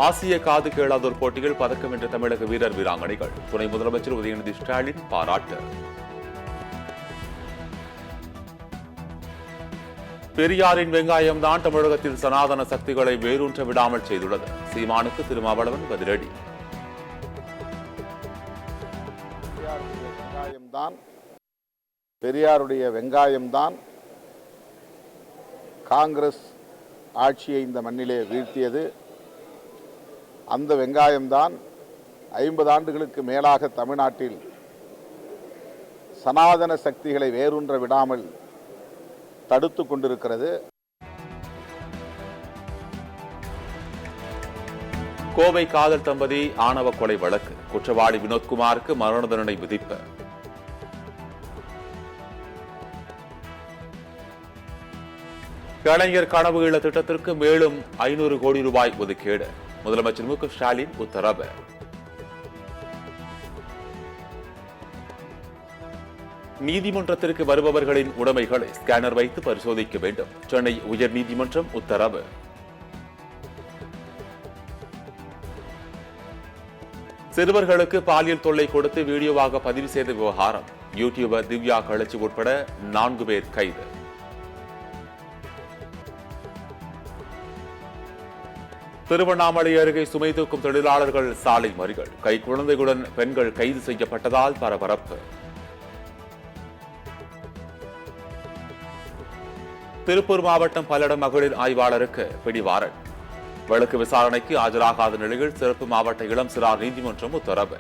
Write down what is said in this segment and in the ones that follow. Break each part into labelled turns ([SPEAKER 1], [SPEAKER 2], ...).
[SPEAKER 1] ஆசிய காது கேளாதோர் போட்டியில் பதக்கம் வென்ற தமிழக வீரர் வீராங்கனைகள். துணை முதலமைச்சர் உதயநிதி ஸ்டாலின் பாராட்டு. பெரியாரின் வெங்காயம் தான் தமிழகத்தில் சனாதன சக்திகளை வேரூன்ற விடாமல் செய்துள்ளது. சீமானுக்கு திருமாவளவன் பதிலடி.
[SPEAKER 2] பெரியாருடைய வெங்காயம்தான் காங்கிரஸ் ஆட்சியை இந்த மண்ணிலே வீழ்த்தியது. அந்த வெங்காயம்தான் 50 ஆண்டுகளுக்கு மேலாக தமிழ்நாட்டில் சனாதன சக்திகளை வேரூன்ற விடாமல் தடுத்து கொண்டிருக்கிறது.
[SPEAKER 1] கோவை காதல் தம்பதி ஆணவ கொலை வழக்கு. குற்றவாளி வினோத்குமாருக்கு மரண தண்டனை விதிப்பு. கலைஞர் கனவு இல்ல திட்டத்திற்கு மேலும் 500 கோடி ரூபாய் ஒதுக்கீடு. முதலமைச்சர் மு க ஸ்டாலின் உத்தரவு. நீதிமன்றத்திற்கு வருபவர்களின் உடைமைகளை ஸ்கேனர் வைத்து பரிசோதிக்க வேண்டும். சென்னை உயர்நீதிமன்றம் உத்தரவு. சிறுவர்களுக்கு பாலியல் தொல்லை கொடுத்து வீடியோவாக பதிவு செய்த விவகாரம். யூடியூபர் திவ்யா கலச்சி உட்பட 4 பேர் கைது. திருவண்ணாமலை அருகே சுமை தூக்கும் தொழிலாளர்கள் சாலை மறியல். கை குழந்தைகளுடன் பெண்கள் கைது செய்யப்பட்டதால் பரபரப்பு. திருப்பூர் மாவட்டம் பல்லடம் மகளிர் ஆய்வாளருக்கு பிடிவாரண்ட். வழக்கு விசாரணைக்கு ஆஜராகாத நிலையில் சிறப்பு மாவட்ட இளம் சிறார் நீதிமன்றம் உத்தரவு.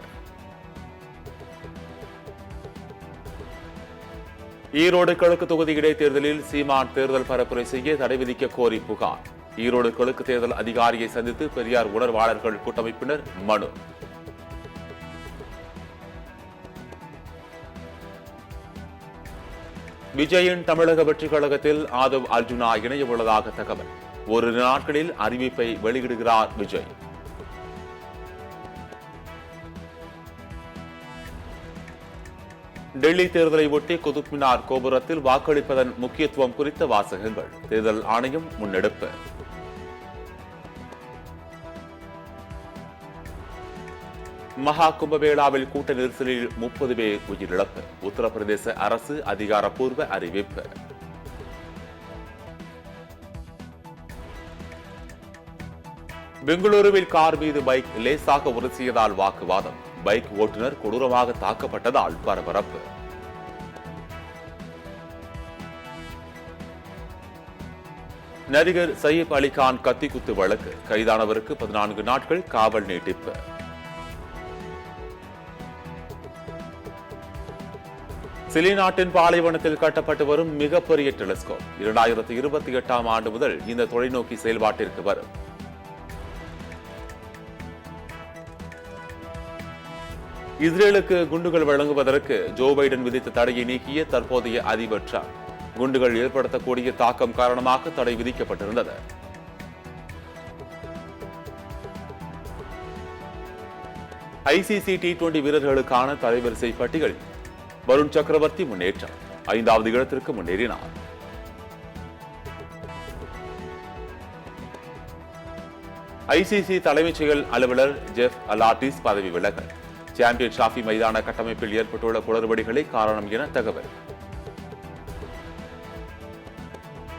[SPEAKER 1] ஈரோடு கிழக்கு தொகுதி இடைத்தேர்தலில் சீமான் தேர்தல் பரப்புரை செய்ய தடை விதிக்க கோரி புகார். ஈரோடு கிழக்கு தேர்தல் அதிகாரியை சந்தித்து பெரியார் உணர்வாளர்கள் கூட்டமைப்பினர் மனு. விஜயின் தமிழக வெற்றிக் கழகத்தில் ஆதவ் அர்ஜுனா இணைய உள்ளதாக தகவல். 1 நாட்களில் அறிவிப்பை வெளியிடுகிறார் விஜய். டெல்லி தேர்தலை ஒட்டி குதுப் மினார் கோபுரத்தில் வாக்களிப்பதன் முக்கியத்துவம் குறித்த வாசகங்கள். தேர்தல் ஆணையம் முன்னெடுப்பு. மகா கும்பமேளாவில் கூட்ட நெரிசலில் 30 பேர் உயிரிழப்பு. உத்தரப்பிரதேச அரசு அதிகாரப்பூர்வ அறிவிப்பு. பெங்களூருவில் கார் மீது பைக் லேசாக உரசியதால் வாக்குவாதம். பைக் ஓட்டுநர் கொடூரமாக தாக்கப்பட்டதால் பரபரப்பு. நடிகர் சயீப் அலிகான் கத்திக்குத்து வழக்கு. கைதானவருக்கு 14 நாட்கள் காவல் நீட்டிப்பு. சிலி நாட்டின் பாலைவனத்தில் கட்டப்பட்டு வரும் மிகப்பெரிய டெலிஸ்கோப் 2028ஆம் ஆண்டு முதல் இந்த தொலைநோக்கி செயல்பாட்டிற்கு வரும். இஸ்ரேலுக்கு குண்டுகள் வழங்குவதற்கு ஜோ பைடன் விதித்த தடையை நீக்கிய தற்போதைய அதிபர் டிரம்ப். குண்டுகள் ஏற்படுத்தக்கூடிய தாக்கம் காரணமாக தடை விதிக்கப்பட்டிருந்தது. ஐசிசி T20 வீரர்களுக்கான தரவரிசை பட்டியலில் வருண் சக்கரவர்த்தி முன்னேற்றம். 5வது இடத்திற்கு முன்னேறினார். ஐசிசி தலைமைச் செயல் அலுவலர் ஜெஃப் அலாட்டிஸ் பதவி விலகல். சாம்பியன் டிராபி மைதான கட்டமைப்பில் ஏற்பட்டுள்ள குளறுபடிகளே காரணம் என தகவல்.